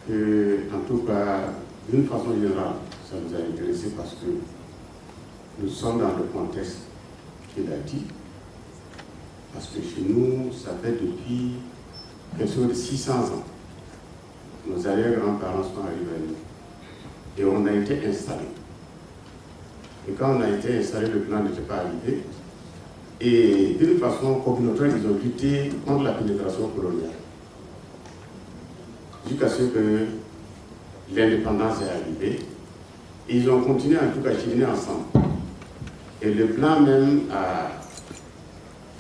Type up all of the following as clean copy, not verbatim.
que, en tout cas, d'une façon générale, ça nous a intéressé parce que nous sommes dans le contexte qu'il a dit. Parce que chez nous, ça fait depuis quelque chose de 600 ans. Nos arrière-grands-parents sont arrivés à nous. Et on a été installés. Et quand on a été installés, le plan n'était pas arrivé. Et d'une façon communautaire, ils ont lutté contre la pénétration coloniale. Jusqu'à ce que l'indépendance est arrivée. Et ils ont continué en tout cas à cheminer ensemble. Et le plan même a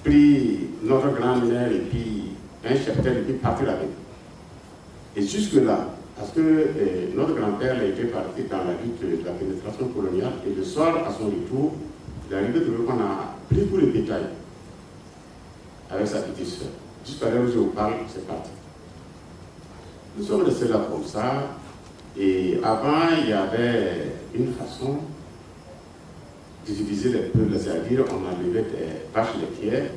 pris notre grand-mère et puis un cheptel et puis partir avec. Et jusque-là, parce que notre grand-père a été parti dans la lutte de la pénétration coloniale et le soir, à son retour, il est arrivé de voir qu'on a pris tout le bétail avec sa petite soeur. Jusqu'à l'heure où je vous parle, c'est parti. Nous sommes restés là comme ça. Et avant, il y avait une façon d'utiliser les peuls, c'est-à-dire on enlevait des vaches laitières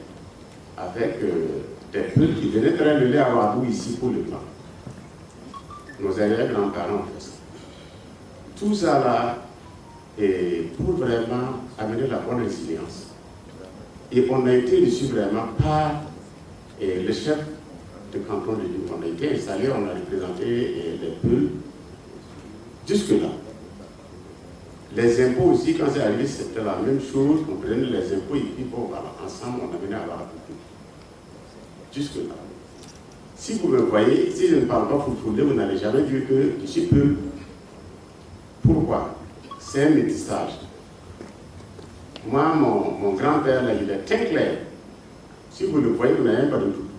avec des peuls qui venaient traire le lait à Ouadou ici pour le plan. Nos arrière-grands-parents ont fait ça. Tout ça là, est pour vraiment amener la bonne résilience. Et on a été reçu vraiment par le chef de canton de Lille. On a été installé, on a représenté les peuls jusque-là. Les impôts aussi, quand c'est arrivé, c'était la même chose. On prenait les impôts et puis bon, voilà, ensemble, on amenait à la jusque-là. Si vous me voyez, si je ne parle pas foufoulet, vous n'allez jamais dire que je suis peu. Pourquoi? C'est un métissage. Moi, mon grand-père, là, il est très clair. Si vous le voyez, vous n'avez pas de doute.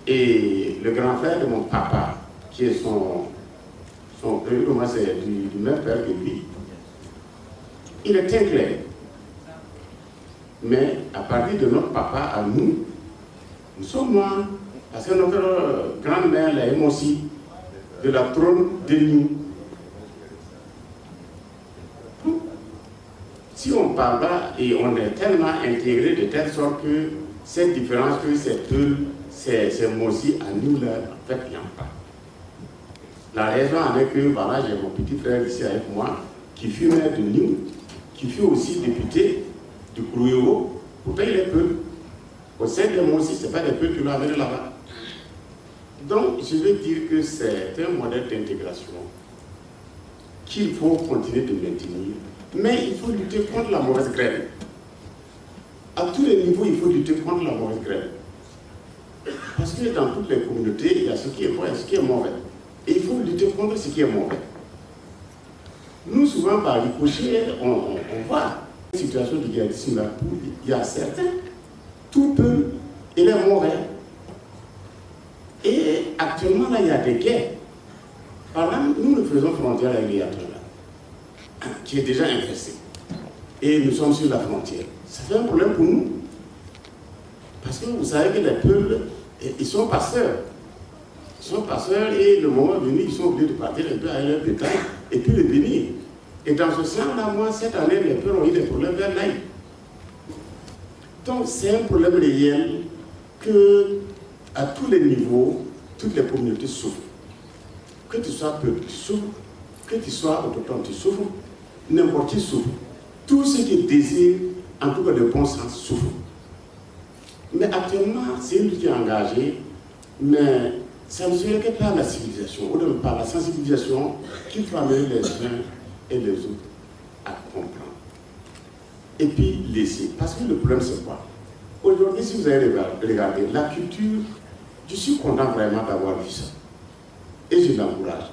Et le grand frère de mon papa, qui est son moi c'est du même père que lui, il est très clair. Mais à partir de notre papa à nous, nous sommes noirs. Parce que notre grand-mère, là, est aussi de la trône de nous. Si on parle là, et on est tellement intégré de telle sorte que cette différence que c'est Mossi à nous là, en fait, il n'y a pas. La raison avec que, voilà, j'ai mon petit frère ici avec moi, qui fut maire de Nîmes, qui fut aussi député du Kourouéo, pourtant il est peu. Au sein de Mossi, ce n'est pas des peu qui l'ont amené là-bas. Donc, je veux dire que c'est un modèle d'intégration qu'il faut continuer de maintenir. Mais il faut lutter contre la mauvaise graine. À tous les niveaux, il faut lutter contre la mauvaise graine. Parce que dans toutes les communautés, il y a ce qui est bon et ce qui est mauvais. Et il faut lutter contre ce qui est mauvais. Nous, souvent, par ricochet, on voit une situation de djihadisme là où il y a certains, tout peu, il est mauvais. Et actuellement, là, il y a des guerres. Par exemple, nous faisons frontière avec l'Irak, qui est déjà infesté. Et nous sommes sur la frontière. Ça fait un problème pour nous. Parce que vous savez que les peuples, ils sont pasteurs. Ils sont pasteurs et le moment venu, ils sont obligés de partir un peu à leur bétail et puis le bénir. Et dans ce sens-là, moi, cette année, les peuples ont eu des problèmes vers l'Aïe. Donc, c'est un problème réel que, à tous les niveaux, toutes les communautés souffrent. Que tu sois peuple, tu souffres. Que tu sois autochtone, tu souffres. N'importe qui souffre. Tout ce qui désire, en tout cas de bon sens, souffre. Mais actuellement, c'est une lutte qui est engagée, mais ça ne serait que par la civilisation, ou par la sensibilisation qu'il faut amener les uns et les autres à comprendre. Et puis laisser. Parce que le problème, c'est quoi? Aujourd'hui, si vous avez regardé la culture, je suis content vraiment d'avoir vu ça. Et je l'encourage.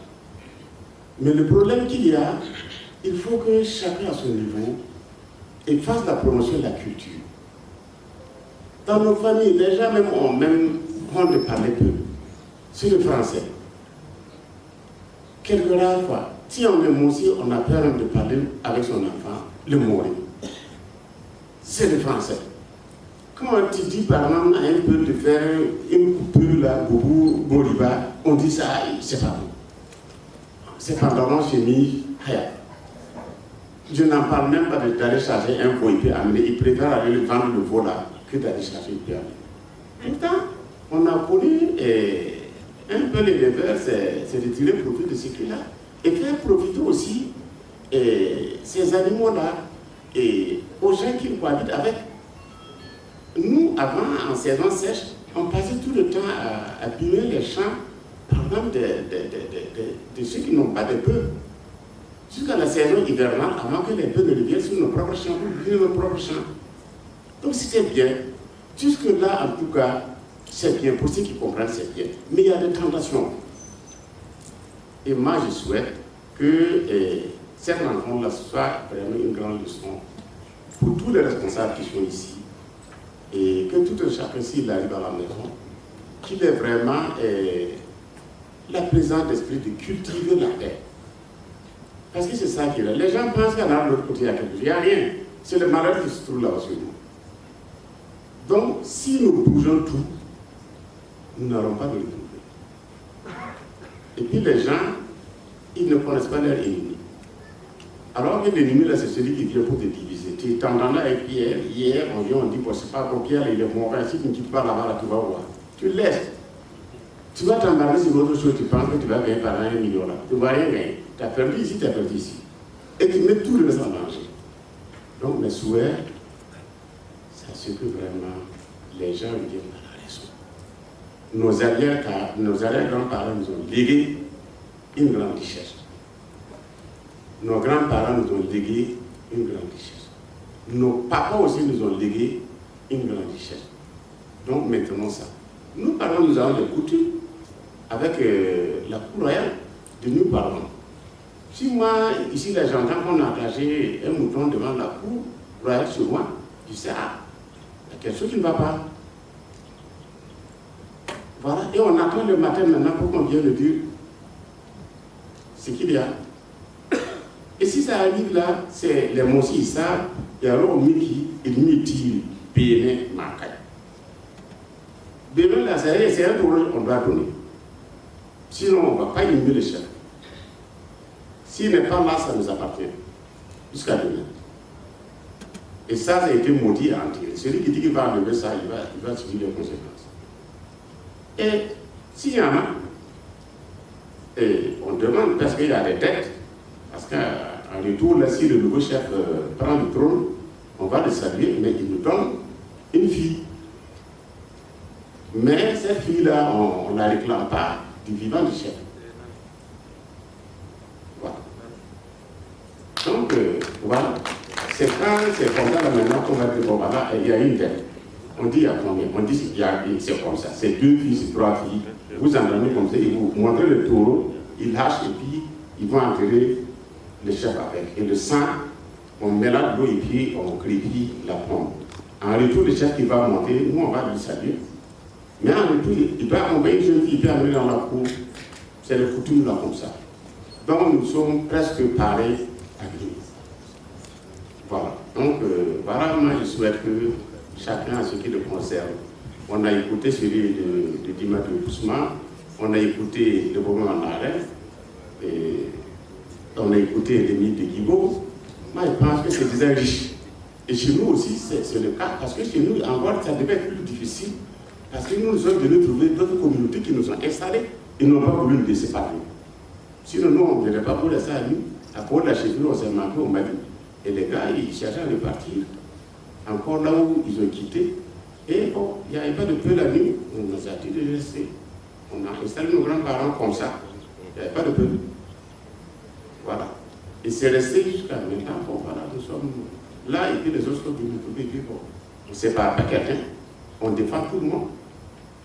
Mais le problème qu'il y a, il faut que chacun à son niveau et fasse la promotion de la culture. Dans nos familles, les gens même ont honte de parler peu. C'est le français. Quelques rares fois, si on est aussi, on a peur de parler avec son enfant, le mourir. C'est le français. Quand tu dis par exemple à un peu de faire une coupure là, boubou, boriba, on dit ça, c'est pas bon. C'est pantalon, chemise, rien. Je n'en parle même pas d'aller chercher un veau, il peut amener, il préfère aller le vendre le veau là que d'aller chercher, il peut amener. Pourtant, on a connu Un peu l'éleveur, c'est de tirer profit de ce qu'il a. Et faire profiter aussi ces animaux-là et aux gens qui cohabitent avec. Nous, avant, en saison sèche, on passait tout le temps à abîmer les champs, par exemple de ceux qui n'ont pas de bœufs. Jusqu'à la saison hivernale, avant que les bœufs ne reviennent sur nos propres champs, pour vivre nos propres champs. Donc c'était bien. Jusque-là, en tout cas, c'est bien. Pour ceux qui comprennent, c'est bien. Mais il y a des tentations. Et moi, je souhaite que cette rencontre-là soit vraiment une grande leçon pour tous les responsables qui sont ici. Et que tout un chacun, s'il arrive à la maison, qu'il ait vraiment la présence d'esprit de cultiver la paix. Parce que c'est ça qui est là. Les gens pensent qu'à l'autre côté, il y a quelque chose. Il n'y a rien. C'est le malheur qui se trouve là aussi. Donc, si nous bougeons tout, nous n'aurons pas de retrouver. Et puis les gens, ils ne connaissent pas leur ennemi. Alors que l'ennemi, là, c'est celui qui vient pour te diviser. Tu t'entends là avec Pierre, hier, on dit, bon, c'est pas pour Pierre, il est mauvais, si tu ne quittes pas là-bas, là, tu vas voir. Tu laisses. Tu vas t'embarquer sur autre chose, tu penses que tu vas gagner par 1 million là. Tu ne vas rien gagner. Tu as perdu ici, tu as perdu ici. Et tu mets tout le reste en danger. Donc mes souhaits, c'est ce que vraiment les gens viennent à la raison. Nos arrière-grands-parents nous ont légué une grande richesse. Nos grands-parents nous ont légué une grande richesse. Nos papas aussi nous ont légué une grande richesse. Donc maintenant ça. Nous parlons, nous avons des coutumes avec la cour royale de nous parlons. Si moi, ici, j'entends qu'on a engagé un mouton devant la cour royale sur moi, je sais, ah, il y a quelque chose qui ne va pas. Voilà, et on attend le matin maintenant pour qu'on vienne dire ce qu'il y a. Et si ça arrive là, c'est les monstres, ils savent, il y a l'homme qui tire, Bénin, Marcaille. Bénin, là, c'est un tour qu'on doit donner. Sinon, on ne va pas éliminer le chef. S'il n'est pas là, ça nous appartient. Jusqu'à demain. Et ça a été maudit à entier. Celui qui dit qu'il va enlever ça, il va subir les conséquences. Et s'il y en a, on demande, parce qu'il y a des dettes, parce qu'en retour, là, si le nouveau chef prend le trône, on va le saluer, mais il nous donne une fille. Mais cette fille-là, on ne la réclame pas du vivant du chef. Voilà. Donc, voilà. C'est quand c'est comme ça, là, maintenant, qu'on va dire, bon, voilà, il y a une dette. On dit, il y a combien? On dit, c'est comme ça. C'est 2 filles, c'est 3 filles. Vous entendez comme ça, ils vous montrez le taureau, ils lâchent et puis ils vont enterrer le chef avec. Et le sang, on met là de l'eau et puis on crépit la pompe. En retour, le chef qui va monter, nous on va lui saluer. Mais en retour, il peut envoyer une jeune fille, il peut amener dans la cour. C'est le coutume là comme ça. Donc nous sommes presque pareils à lui. Voilà. Donc voilà, moi je souhaite que chacun a ce qui le concerne. On a écouté celui de Dimitri Ousmane, on a écouté le moment en arrêt, et on a écouté l'ennemi de Guibault. Moi je pense que c'est déjà riche. Et chez nous aussi, c'est le cas, parce que chez nous, encore, ça devait être plus difficile. Parce que nous sommes venus trouver d'autres communautés qui nous ont installés. Ils n'ont pas voulu nous laisser parler. Sinon, nous, on ne venait pas pour laisser à nous. À cause de la chefferie, on s'est manqué au Mali. Et les gars, ils cherchaient à repartir. Encore là où ils ont quitté. Et bon, il n'y avait pas de peu la nuit. On nous a dit de rester. On a installé nos grands-parents comme ça. Il n'y avait pas de peu. Voilà. Et c'est resté jusqu'à maintenant. Bon, voilà, nous sommes là. Et puis les autres sont venus trouver. Et puis bon, on ne sépare pas quelqu'un. On défend tout le monde.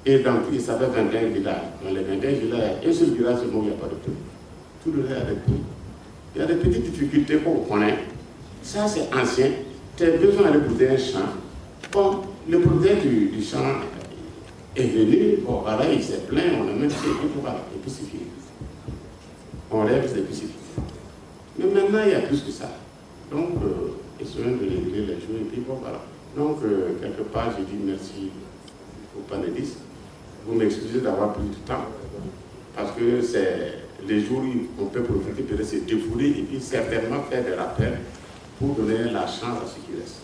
Et dans tout, ça fait 21 villages. Dans les 21 villages, il y a un seul village seulement où il n'y a pas de peu. Tout le reste, il y a des peu. Il y a des petites difficultés qu'on connaît. Ça, c'est ancien. Tu as besoin de poser un champ. Bon, le propriétaire du champ est venu. Bon, voilà, il s'est plaint. On a même fait et voilà. Et puis c'est fini. On rêve, c'est puis c'est fini. Mais maintenant, il y a plus que ça. Donc, essayons de régler les choses. Et puis bon, voilà. Donc, quelque part, je dis merci aux panélistes. Vous m'excusez d'avoir pris du temps, parce que c'est les jours où on peut profiter, peut-être se défouler et puis certainement faire des rappels pour donner la chance à ceux qui restent.